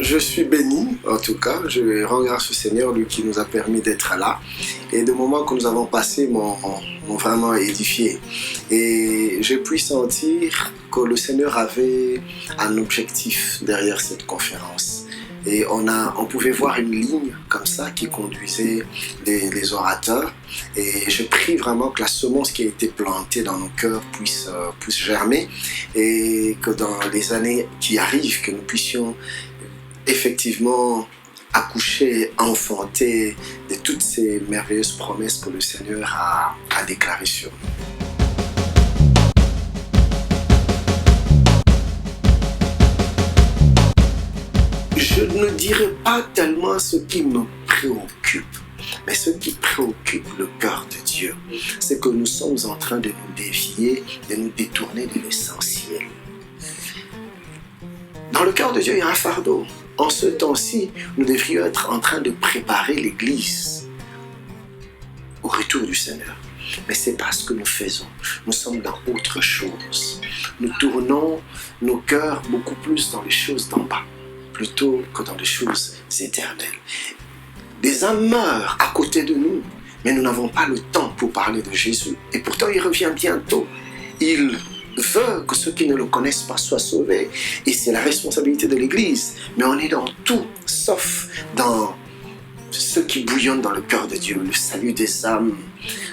Je suis béni, en tout cas. Je rends grâce au Seigneur, lui qui nous a permis d'être là. Et les moments que nous avons passés m'ont vraiment édifié. Et je puis sentir que le Seigneur avait un objectif derrière cette conférence. Et on pouvait voir une ligne comme ça qui conduisait les orateurs. Et je prie vraiment que la semence qui a été plantée dans nos cœurs puisse germer et que dans les années qui arrivent, que nous puissions effectivement accoucher, enfanter de toutes ces merveilleuses promesses que le Seigneur a déclarées sur nous. Je ne dirais pas tellement ce qui me préoccupe, mais ce qui préoccupe le cœur de Dieu, c'est que nous sommes en train de nous dévier, de nous détourner de l'essentiel. Dans le cœur de Dieu, il y a un fardeau. En ce temps-ci, nous devrions être en train de préparer l'Église au retour du Seigneur. Mais ce n'est pas ce que nous faisons. Nous sommes dans autre chose. Nous tournons nos cœurs beaucoup plus dans les choses d'en bas, plutôt que dans les choses éternelles. Des âmes meurent à côté de nous, mais nous n'avons pas le temps pour parler de Jésus. Et pourtant, il revient bientôt. Il veut que ceux qui ne le connaissent pas soient sauvés. Et c'est la responsabilité de l'Église. Mais on est dans tout, sauf dans ce qui bouillonne dans le cœur de Dieu, le salut des âmes,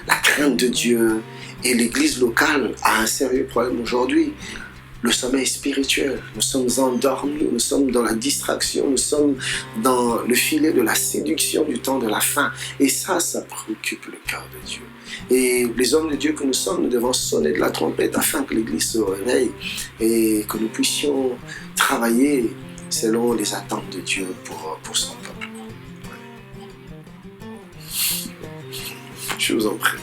la crainte de Dieu. Et l'Église locale a un sérieux problème aujourd'hui. Le sommeil spirituel, nous sommes endormis, nous sommes dans la distraction, nous sommes dans le filet de la séduction du temps de la fin. Et ça préoccupe le cœur de Dieu. Et les hommes de Dieu que nous sommes, nous devons sonner de la trompette afin que l'Église se réveille et que nous puissions travailler selon les attentes de Dieu pour son peuple. Je vous en prie.